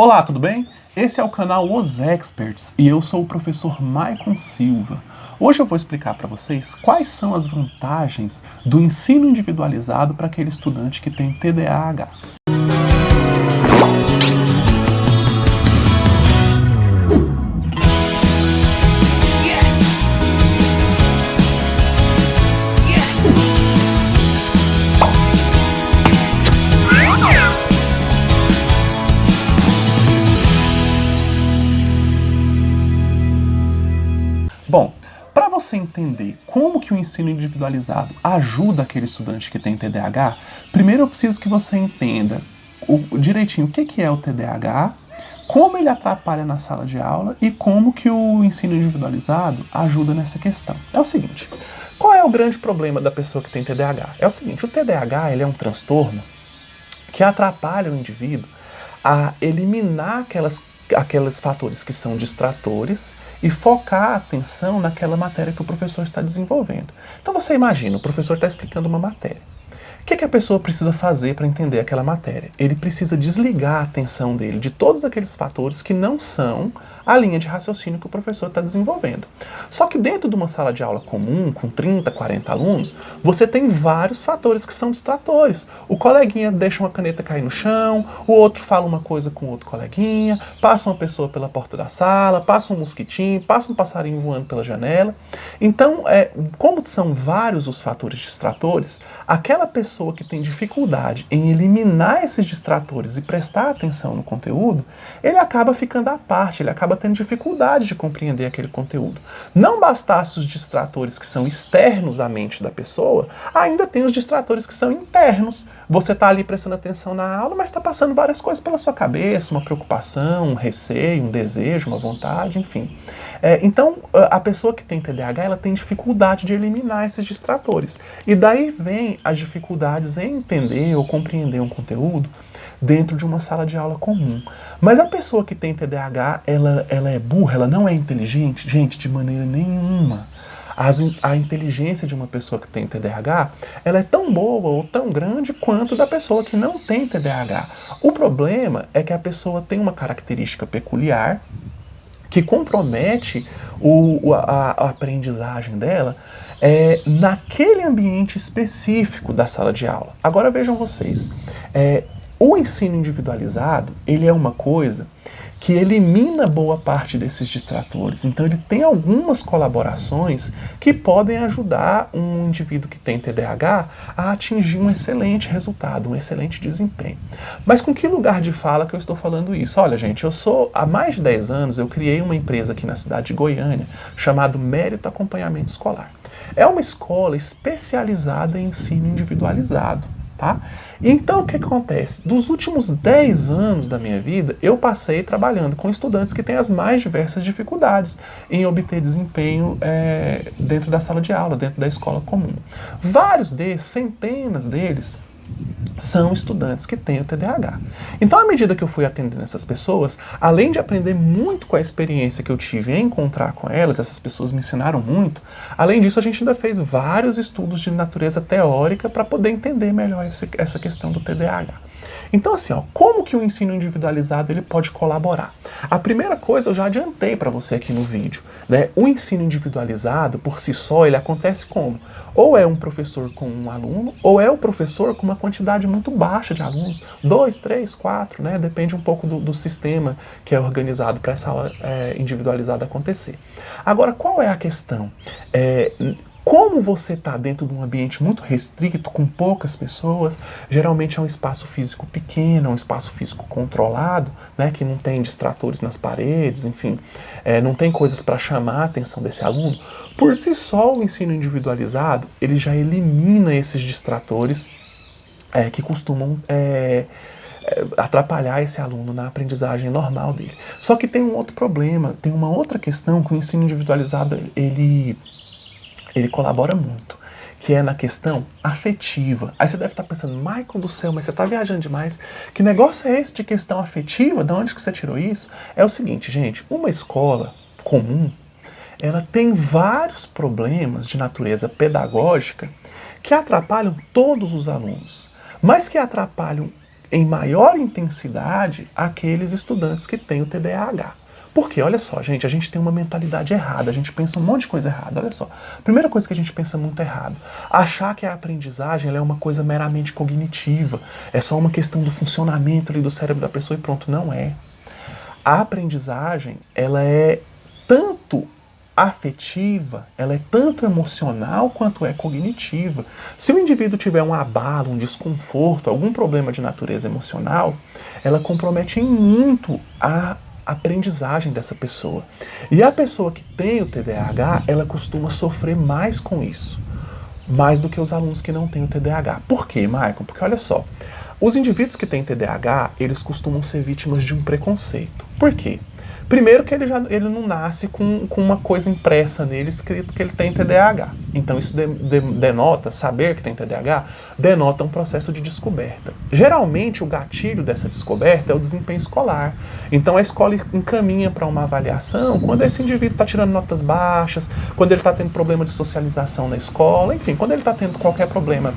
Olá, tudo bem? Esse é o canal Os Experts e eu sou o professor Maicon Silva. Hoje eu vou explicar para vocês quais são as vantagens do ensino individualizado para aquele estudante que tem TDAH. Bom, para você entender como que o ensino individualizado ajuda aquele estudante que tem TDAH, primeiro eu preciso que você entenda direitinho o que é o TDAH, como ele atrapalha na sala de aula e como que o ensino individualizado ajuda nessa questão. É o seguinte, qual é o grande problema da pessoa que tem TDAH? É o seguinte, o TDAH ele é um transtorno que atrapalha o indivíduo a eliminar aqueles fatores que são distratores e focar a atenção naquela matéria que o professor está desenvolvendo. Então você imagina, o professor está explicando uma matéria. O que a pessoa precisa fazer para entender aquela matéria? Ele precisa desligar a atenção dele de todos aqueles fatores que não são a linha de raciocínio que o professor está desenvolvendo. Só que dentro de uma sala de aula comum, com 30, 40 alunos, você tem vários fatores que são distratores. O coleguinha deixa uma caneta cair no chão, o outro fala uma coisa com o outro coleguinha, passa uma pessoa pela porta da sala, passa um mosquitinho, passa um passarinho voando pela janela. Então, como são vários os fatores distratores, aquela pessoa que tem dificuldade em eliminar esses distratores e prestar atenção no conteúdo, ele acaba ficando à parte, ele acaba tendo dificuldade de compreender aquele conteúdo. Não bastasse os distratores que são externos à mente da pessoa, ainda tem os distratores que são internos. Você está ali prestando atenção na aula, mas está passando várias coisas pela sua cabeça, uma preocupação, um receio, um desejo, uma vontade, enfim. Então, a pessoa que tem TDAH, ela tem dificuldade de eliminar esses distratores. E daí vem as dificuldades em entender ou compreender um conteúdo dentro de uma sala de aula comum. Mas a pessoa que tem TDAH, ela é burra, ela não é inteligente? Gente, de maneira nenhuma. A inteligência de uma pessoa que tem TDAH, ela é tão boa ou tão grande quanto da pessoa que não tem TDAH. O problema é que a pessoa tem uma característica peculiar que compromete a aprendizagem dela naquele ambiente específico da sala de aula. Agora vejam vocês, o ensino individualizado, ele é uma coisa que elimina boa parte desses distratores. Então ele tem algumas colaborações que podem ajudar um indivíduo que tem TDAH a atingir um excelente resultado, um excelente desempenho. Mas com que lugar de fala que eu estou falando isso? Olha, gente, há mais de 10 anos eu criei uma empresa aqui na cidade de Goiânia chamada Mérito Acompanhamento Escolar. É uma escola especializada em ensino individualizado. Tá? Então, o que acontece? Dos últimos 10 anos da minha vida, eu passei trabalhando com estudantes que têm as mais diversas dificuldades em obter desempenho dentro da sala de aula, dentro da escola comum. Vários deles, centenas deles, são estudantes que têm o TDAH. Então, à medida que eu fui atendendo essas pessoas, além de aprender muito com a experiência que eu tive em encontrar com elas, essas pessoas me ensinaram muito, além disso a gente ainda fez vários estudos de natureza teórica para poder entender melhor essa questão do TDAH. Então, assim, como que o ensino individualizado ele pode colaborar? A primeira coisa eu já adiantei para você aqui no vídeo, né? O ensino individualizado, por si só, ele acontece como? Ou é um professor com um aluno, ou é o professor com uma quantidade muito baixa de alunos, 2, 3, 4, né? Depende um pouco do sistema que é organizado para essa aula individualizada acontecer. Agora, qual é a questão? Como você está dentro de um ambiente muito restrito, com poucas pessoas, geralmente é um espaço físico pequeno, é um espaço físico controlado, né, que não tem distratores nas paredes, enfim, não tem coisas para chamar a atenção desse aluno. Por si só, o ensino individualizado, ele já elimina esses distratores que costumam atrapalhar esse aluno na aprendizagem normal dele. Só que tem um outro problema, tem uma outra questão que o ensino individualizado, ele colabora muito, que é na questão afetiva. Aí você deve estar pensando, Maicon do céu, mas você está viajando demais. Que negócio é esse de questão afetiva? De onde que você tirou isso? É o seguinte, gente, uma escola comum, ela tem vários problemas de natureza pedagógica que atrapalham todos os alunos, mas que atrapalham em maior intensidade aqueles estudantes que têm o TDAH. Porque, olha só, gente, a gente tem uma mentalidade errada, a gente pensa um monte de coisa errada, olha só. Primeira coisa que a gente pensa muito errado, achar que a aprendizagem ela é uma coisa meramente cognitiva, é só uma questão do funcionamento ali do cérebro da pessoa e pronto, não é. A aprendizagem, ela é tanto afetiva, ela é tanto emocional quanto é cognitiva. Se o indivíduo tiver um abalo, um desconforto, algum problema de natureza emocional, ela compromete muito a aprendizagem dessa pessoa. E a pessoa que tem o TDAH, ela costuma sofrer mais com isso, mais do que os alunos que não têm o TDAH. Por quê, Michael? Porque olha só, os indivíduos que têm TDAH, eles costumam ser vítimas de um preconceito. Por quê? Primeiro que ele não nasce com uma coisa impressa nele, escrito que ele tem TDAH. Então isso denota, saber que tem TDAH, denota um processo de descoberta. Geralmente o gatilho dessa descoberta é o desempenho escolar. Então a escola encaminha para uma avaliação quando esse indivíduo está tirando notas baixas, quando ele está tendo problema de socialização na escola, enfim, quando ele está tendo qualquer problema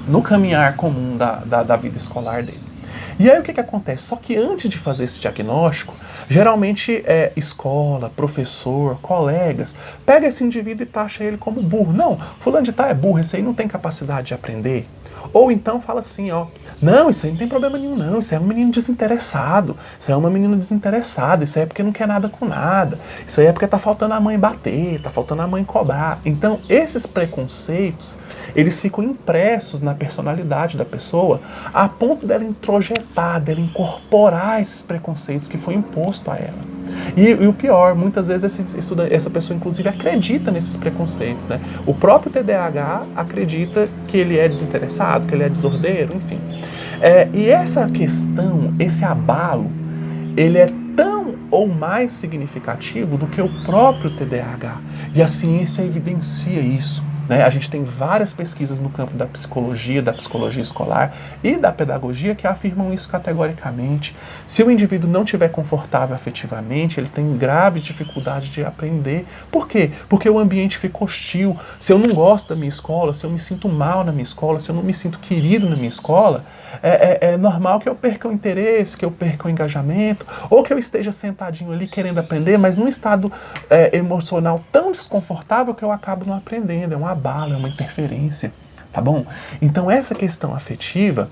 no caminhar comum da vida escolar dele. E aí o que acontece? Só que antes de fazer esse diagnóstico, geralmente escola, professor, colegas, pega esse indivíduo e taxa ele como burro. Não, fulano de tal é burro, esse aí não tem capacidade de aprender. Ou então fala assim, ó, não, isso aí não tem problema nenhum não, isso aí é um menino desinteressado, isso aí é uma menina desinteressada, isso aí é porque não quer nada com nada, isso aí é porque tá faltando a mãe bater, tá faltando a mãe cobrar. Então, esses preconceitos, eles ficam impressos na personalidade da pessoa, a ponto dela introjetar, dela incorporar esses preconceitos que foi imposto a ela. E o pior, muitas vezes essa pessoa inclusive acredita nesses preconceitos, né? O próprio TDAH acredita que ele é desinteressado, que ele é desordeiro, enfim. E essa questão, esse abalo, ele é tão ou mais significativo do que o próprio TDAH. E a ciência evidencia isso. A gente tem várias pesquisas no campo da psicologia escolar e da pedagogia que afirmam isso categoricamente. Se o indivíduo não estiver confortável afetivamente, ele tem graves dificuldades de aprender. Por quê? Porque o ambiente fica hostil. Se eu não gosto da minha escola, se eu me sinto mal na minha escola, se eu não me sinto querido na minha escola, é normal que eu perca o interesse, que eu perca o engajamento, ou que eu esteja sentadinho ali querendo aprender, mas num estado emocional tão desconfortável que eu acabo não aprendendo. É um abalo, é uma interferência, tá bom? Então essa questão afetiva,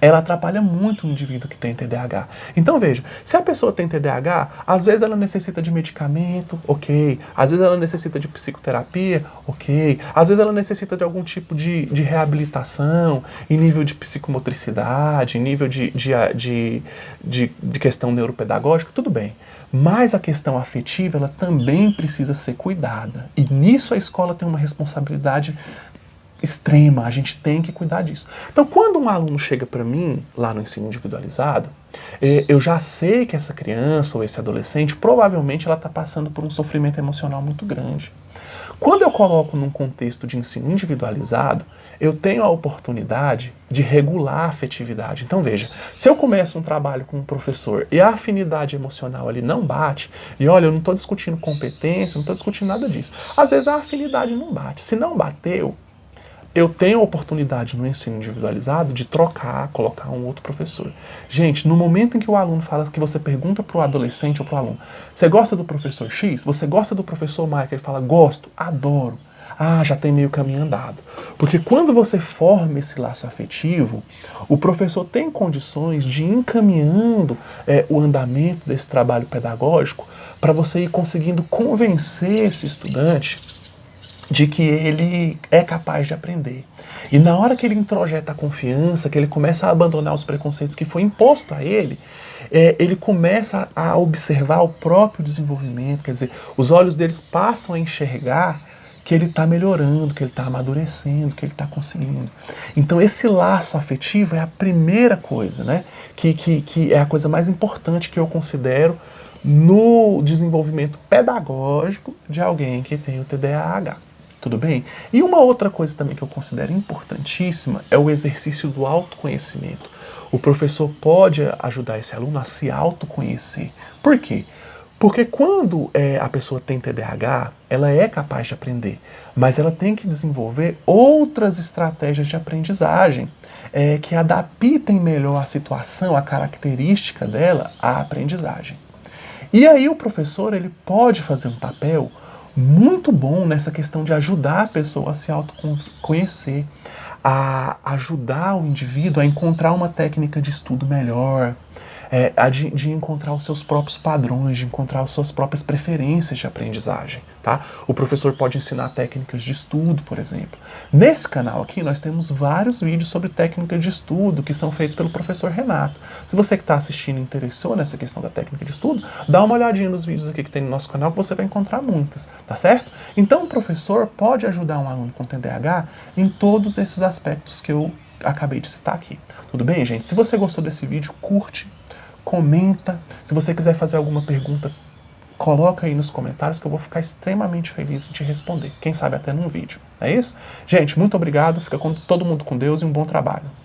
ela atrapalha muito o indivíduo que tem TDAH. Então veja, se a pessoa tem TDAH, às vezes ela necessita de medicamento, ok. Às vezes ela necessita de psicoterapia, ok. Às vezes ela necessita de algum tipo de reabilitação em nível de psicomotricidade, em nível de questão neuropedagógica, tudo bem. Mas a questão afetiva, ela também precisa ser cuidada. E nisso a escola tem uma responsabilidade extrema, a gente tem que cuidar disso. Então, quando um aluno chega para mim, lá no ensino individualizado, eu já sei que essa criança ou esse adolescente, provavelmente ela está passando por um sofrimento emocional muito grande. Quando eu coloco num contexto de ensino individualizado, eu tenho a oportunidade de regular a afetividade. Então veja, se eu começo um trabalho com um professor e a afinidade emocional ali não bate, e olha, eu não estou discutindo competência, não estou discutindo nada disso. Às vezes a afinidade não bate. Se não bateu, eu tenho a oportunidade no ensino individualizado de trocar, colocar um outro professor. Gente, no momento em que o aluno fala, que você pergunta para o adolescente ou para o aluno, você gosta do professor X? Você gosta do professor Michael? Ele fala, gosto, adoro. Ah, já tem meio caminho andado. Porque quando você forma esse laço afetivo, o professor tem condições de ir encaminhando o andamento desse trabalho pedagógico para você ir conseguindo convencer esse estudante de que ele é capaz de aprender. E na hora que ele introjeta a confiança, que ele começa a abandonar os preconceitos que foi imposto a ele, ele começa a observar o próprio desenvolvimento, quer dizer, os olhos deles passam a enxergar que ele está melhorando, que ele está amadurecendo, que ele está conseguindo. Então esse laço afetivo é a primeira coisa, né? Que é a coisa mais importante que eu considero no desenvolvimento pedagógico de alguém que tem o TDAH. Tudo bem? E uma outra coisa também que eu considero importantíssima é o exercício do autoconhecimento. O professor pode ajudar esse aluno a se autoconhecer. Por quê? Porque quando a pessoa tem TDAH, ela é capaz de aprender, mas ela tem que desenvolver outras estratégias de aprendizagem. que adaptem melhor a situação, a característica dela, à aprendizagem. E aí o professor ele pode fazer um papel muito bom nessa questão de ajudar a pessoa a se autoconhecer, a ajudar o indivíduo a encontrar uma técnica de estudo melhor, de encontrar os seus próprios padrões, de encontrar as suas próprias preferências de aprendizagem, tá? O professor pode ensinar técnicas de estudo, por exemplo. Nesse canal aqui nós temos vários vídeos sobre técnicas de estudo que são feitos pelo professor Renato. Se você que está assistindo interessou nessa questão da técnica de estudo, dá uma olhadinha nos vídeos aqui que tem no nosso canal que você vai encontrar muitas, tá certo? Então o professor pode ajudar um aluno com TDAH em todos esses aspectos que eu acabei de citar aqui. Tudo bem, gente? Se você gostou desse vídeo, curte, comenta. Se você quiser fazer alguma pergunta, coloca aí nos comentários que eu vou ficar extremamente feliz em te responder. Quem sabe até num vídeo. É isso? Gente, muito obrigado. Fica todo mundo com Deus e um bom trabalho.